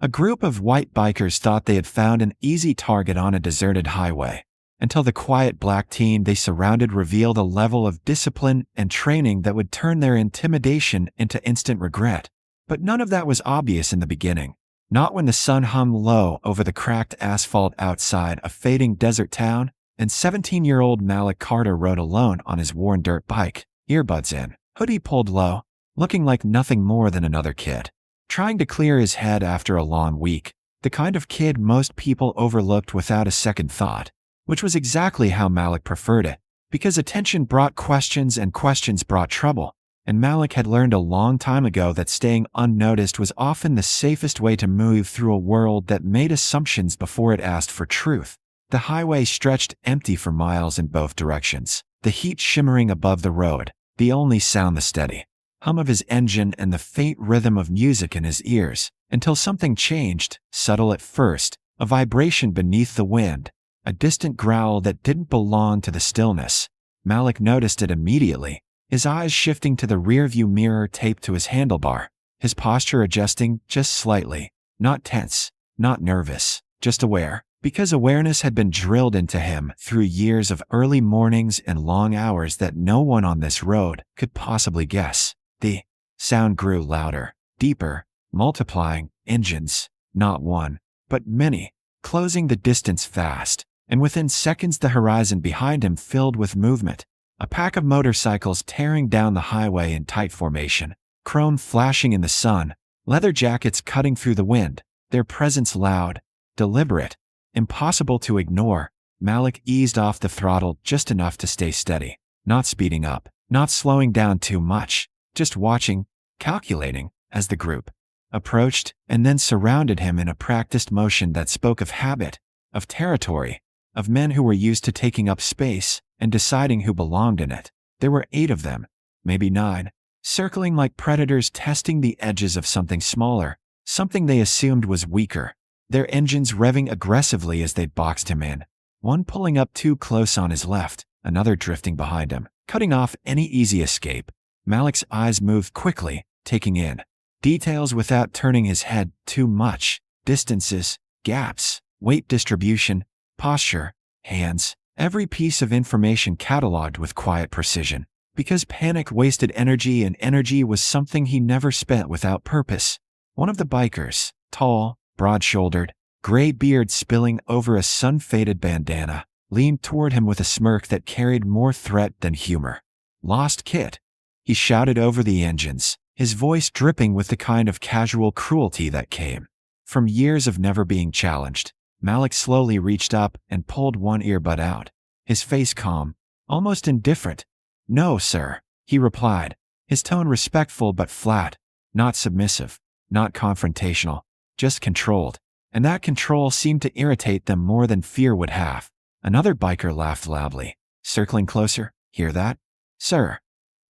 A group of white bikers thought they had found an easy target on a deserted highway, until the quiet black teen they surrounded revealed a level of discipline and training that would turn their intimidation into instant regret. But none of that was obvious in the beginning. Not when the sun hung low over the cracked asphalt outside a fading desert town, and 17-year-old Malik Carter rode alone on his worn dirt bike, earbuds in, hoodie pulled low, looking like nothing more than another kid trying to clear his head after a long week, the kind of kid most people overlooked without a second thought, which was exactly how Malik preferred it, because attention brought questions and questions brought trouble, and Malik had learned a long time ago that staying unnoticed was often the safest way to move through a world that made assumptions before it asked for truth. The highway stretched empty for miles in both directions, the heat shimmering above the road, the only sound the steady hum of his engine and the faint rhythm of music in his ears, until something changed, subtle at first, a vibration beneath the wind, a distant growl that didn't belong to the stillness. Malik noticed it immediately, his eyes shifting to the rearview mirror taped to his handlebar, his posture adjusting just slightly, not tense, not nervous, just aware, because awareness had been drilled into him through years of early mornings and long hours that no one on this road could possibly guess. The sound grew louder, deeper, multiplying, engines, not one, but many, closing the distance fast, and within seconds the horizon behind him filled with movement, a pack of motorcycles tearing down the highway in tight formation, chrome flashing in the sun, leather jackets cutting through the wind, their presence loud, deliberate, impossible to ignore. Malik eased off the throttle just enough to stay steady, not speeding up, not slowing down too much, just watching, calculating, as the group approached and then surrounded him in a practiced motion that spoke of habit, of territory, of men who were used to taking up space and deciding who belonged in it. There were 8 of them, maybe 9, circling like predators testing the edges of something smaller, something they assumed was weaker, their engines revving aggressively as they boxed him in, one pulling up too close on his left, another drifting behind him, cutting off any easy escape. Malik's eyes moved quickly, taking in details without turning his head too much, distances, gaps, weight distribution, posture, hands, every piece of information cataloged with quiet precision, because panic wasted energy and energy was something he never spent without purpose. One of the bikers, tall, broad-shouldered, gray beard spilling over a sun-faded bandana, leaned toward him with a smirk that carried more threat than humor. "Lost kid," he shouted over the engines, his voice dripping with the kind of casual cruelty that came from years of never being challenged. Malik slowly reached up and pulled one earbud out, his face calm, almost indifferent. "No, sir," he replied, his tone respectful but flat, not submissive, not confrontational, just controlled. And that control seemed to irritate them more than fear would have. Another biker laughed loudly, circling closer. "Hear that? Sir.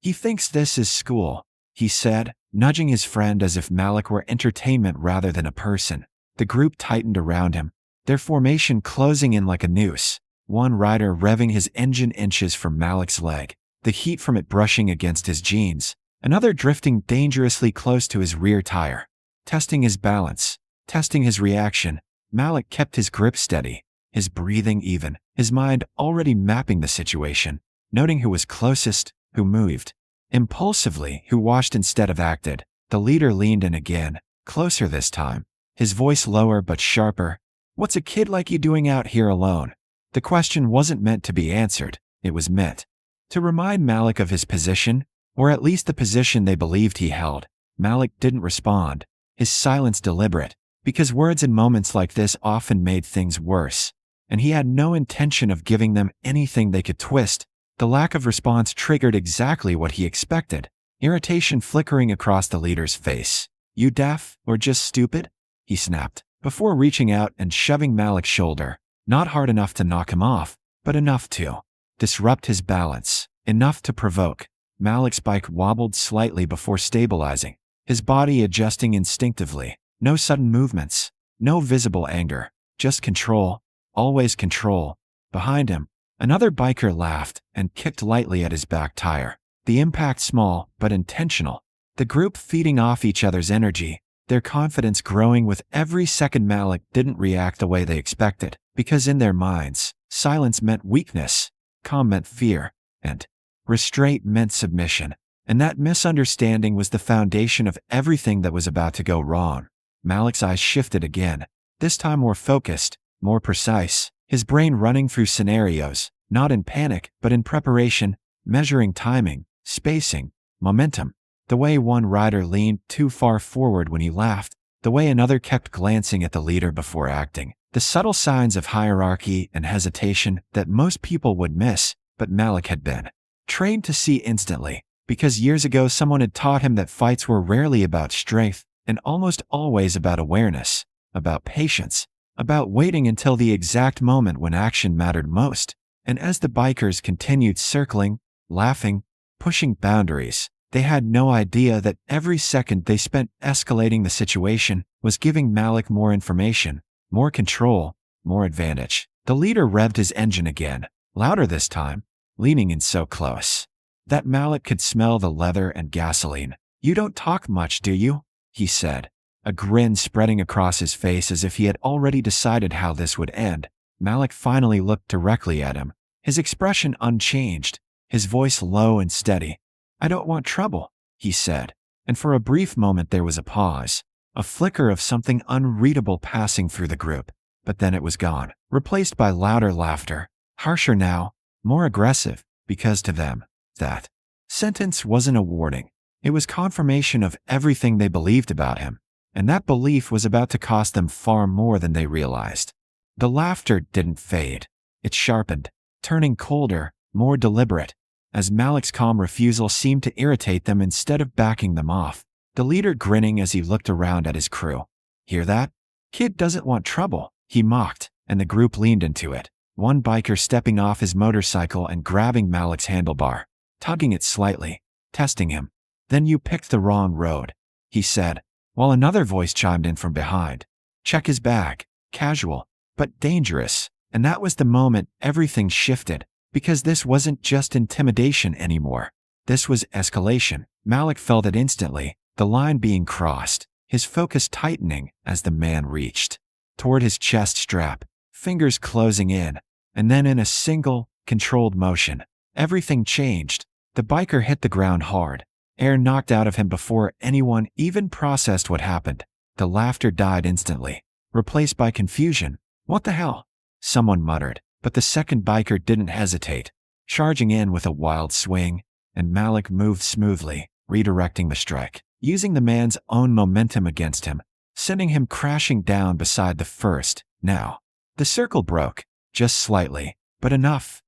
He thinks this is school," he said, nudging his friend as if Malik were entertainment rather than a person. The group tightened around him, their formation closing in like a noose, one rider revving his engine inches from Malik's leg, the heat from it brushing against his jeans, another drifting dangerously close to his rear tire. Testing his balance, testing his reaction, Malik kept his grip steady, his breathing even, his mind already mapping the situation, noting who was closest, who moved impulsively, who watched instead of acted. The leader leaned in again, closer this time, his voice lower but sharper. "What's a kid like you doing out here alone?" The question wasn't meant to be answered, it was meant to remind Malik of his position, or at least the position they believed he held. Malik didn't respond, his silence deliberate, because words in moments like this often made things worse, and he had no intention of giving them anything they could twist. The lack of response triggered exactly what he expected, irritation flickering across the leader's face. "You deaf, or just stupid?" he snapped, before reaching out and shoving Malik's shoulder, not hard enough to knock him off, but enough to disrupt his balance, enough to provoke. Malik's bike wobbled slightly before stabilizing, his body adjusting instinctively. No sudden movements, no visible anger, just control, always control. Behind him, another biker laughed and kicked lightly at his back tire, the impact small but intentional, the group feeding off each other's energy, their confidence growing with every second. Malik didn't react the way they expected, because in their minds, silence meant weakness, calm meant fear, and restraint meant submission. And that misunderstanding was the foundation of everything that was about to go wrong. Malik's eyes shifted again, this time more focused, more precise, his brain running through scenarios, not in panic, but in preparation, measuring timing, spacing, momentum. The way one rider leaned too far forward when he laughed, the way another kept glancing at the leader before acting. The subtle signs of hierarchy and hesitation that most people would miss, but Malik had been trained to see instantly, because years ago someone had taught him that fights were rarely about strength and almost always about awareness, about patience, about waiting until the exact moment when action mattered most. And as the bikers continued circling, laughing, pushing boundaries, they had no idea that every second they spent escalating the situation was giving Malik more information, more control, more advantage. The leader revved his engine again, louder this time, leaning in so close that Malik could smell the leather and gasoline. "You don't talk much, do you?" he said, a grin spreading across his face as if he had already decided how this would end. Malik finally looked directly at him, his expression unchanged, his voice low and steady. "I don't want trouble," he said, and for a brief moment there was a pause, a flicker of something unreadable passing through the group, but then it was gone, replaced by louder laughter, harsher now, more aggressive, because to them, that sentence wasn't a warning. It was confirmation of everything they believed about him, and that belief was about to cost them far more than they realized. The laughter didn't fade. It sharpened, turning colder, more deliberate, as Malik's calm refusal seemed to irritate them instead of backing them off. The leader grinning as he looked around at his crew. "Hear that? Kid doesn't want trouble," he mocked, and the group leaned into it. One biker stepping off his motorcycle and grabbing Malik's handlebar, tugging it slightly, testing him. "Then you picked the wrong road," he said, while another voice chimed in from behind. "Check his bag." Casual, but dangerous. And that was the moment everything shifted, because this wasn't just intimidation anymore. This was escalation. Malik felt it instantly, the line being crossed, his focus tightening as the man reached toward his chest strap, fingers closing in, and then in a single, controlled motion, everything changed. The biker hit the ground hard, air knocked out of him before anyone even processed what happened. The laughter died instantly, replaced by confusion. "What the hell?" someone muttered, but the second biker didn't hesitate, charging in with a wild swing, and Malik moved smoothly, redirecting the strike, using the man's own momentum against him, sending him crashing down beside the first. Now, the circle broke, just slightly, but enough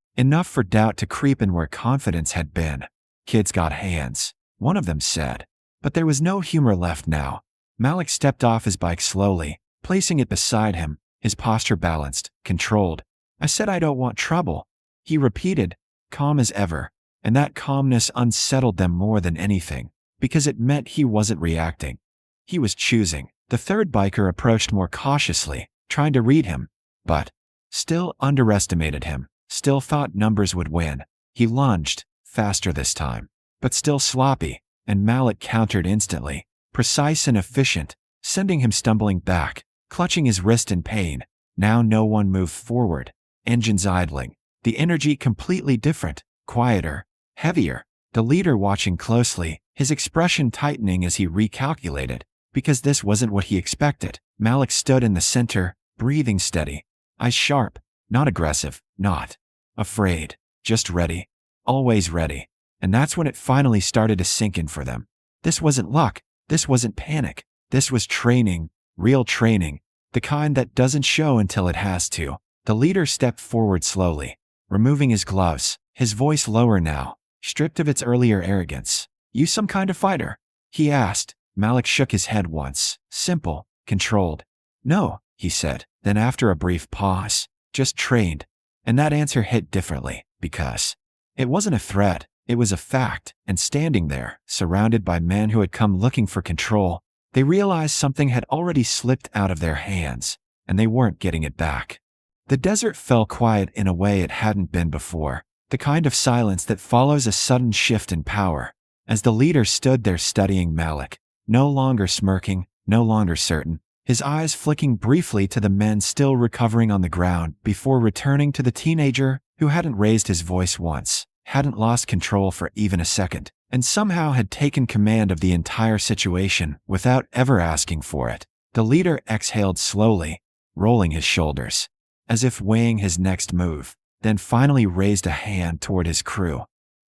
for doubt to creep in where confidence had been. "Kid's got hands," one of them said, but there was no humor left now. Malik stepped off his bike slowly, placing it beside him, his posture balanced, controlled. "I said I don't want trouble," he repeated, calm as ever, and that calmness unsettled them more than anything, because it meant he wasn't reacting. He was choosing. The third biker approached more cautiously, trying to read him, but still underestimated him, still thought numbers would win. He lunged, faster this time, but still sloppy, and Malik countered instantly, precise and efficient, sending him stumbling back, clutching his wrist in pain. Now no one moved forward, engines idling, the energy completely different, quieter, heavier. The leader watching closely, his expression tightening as he recalculated, because this wasn't what he expected. Malik stood in the center, breathing steady, eyes sharp, not aggressive, not afraid, just ready, always ready. And that's when it finally started to sink in for them. This wasn't luck, this wasn't panic, this was training, real training, the kind that doesn't show until it has to. The leader stepped forward slowly, removing his gloves, his voice lower now, stripped of its earlier arrogance. "You some kind of fighter?" he asked. Malik shook his head once, simple, controlled. "No," he said. Then after a brief pause, "Just trained." And that answer hit differently, because it wasn't a threat, it was a fact. And standing there, surrounded by men who had come looking for control, they realized something had already slipped out of their hands, and they weren't getting it back. The desert fell quiet in a way it hadn't been before, the kind of silence that follows a sudden shift in power. As the leader stood there studying Malik, no longer smirking, no longer certain, his eyes flicking briefly to the men still recovering on the ground before returning to the teenager who hadn't raised his voice once, hadn't lost control for even a second, and somehow had taken command of the entire situation without ever asking for it. The leader exhaled slowly, rolling his shoulders, as if weighing his next move, then finally raised a hand toward his crew.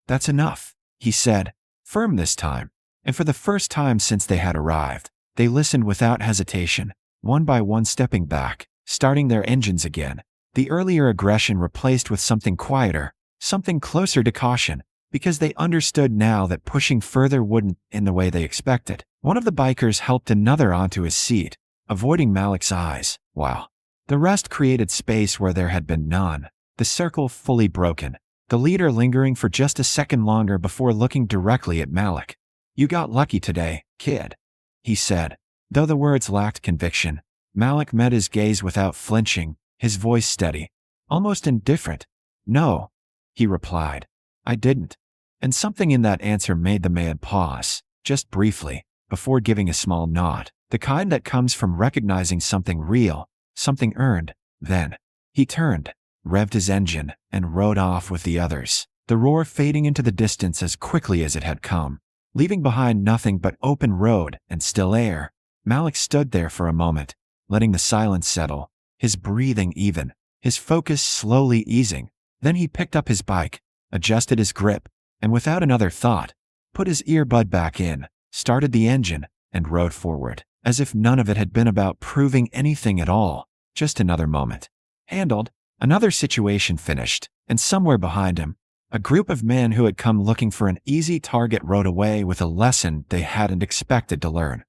"That's enough," he said, firm this time, and for the first time since they had arrived, they listened without hesitation, one by one stepping back, starting their engines again, the earlier aggression replaced with something quieter, something closer to caution, because they understood now that pushing further wouldn't in the way they expected. One of the bikers helped another onto his seat, avoiding Malik's eyes, while the rest created space where there had been none, the circle fully broken, the leader lingering for just a second longer before looking directly at Malik. "You got lucky today, kid," he said. Though the words lacked conviction, Malik met his gaze without flinching, his voice steady, almost indifferent. "No," he replied, "I didn't." And something in that answer made the man pause, just briefly, before giving a small nod, the kind that comes from recognizing something real, something earned. Then he turned, revved his engine, and rode off with the others, the roar fading into the distance as quickly as it had come, leaving behind nothing but open road and still air. Malik stood there for a moment, letting the silence settle, his breathing even, his focus slowly easing. Then he picked up his bike, adjusted his grip, and without another thought, put his earbud back in, started the engine, and rode forward, as if none of it had been about proving anything at all. Just another moment. Handled, another situation finished, and somewhere behind him, a group of men who had come looking for an easy target rode away with a lesson they hadn't expected to learn.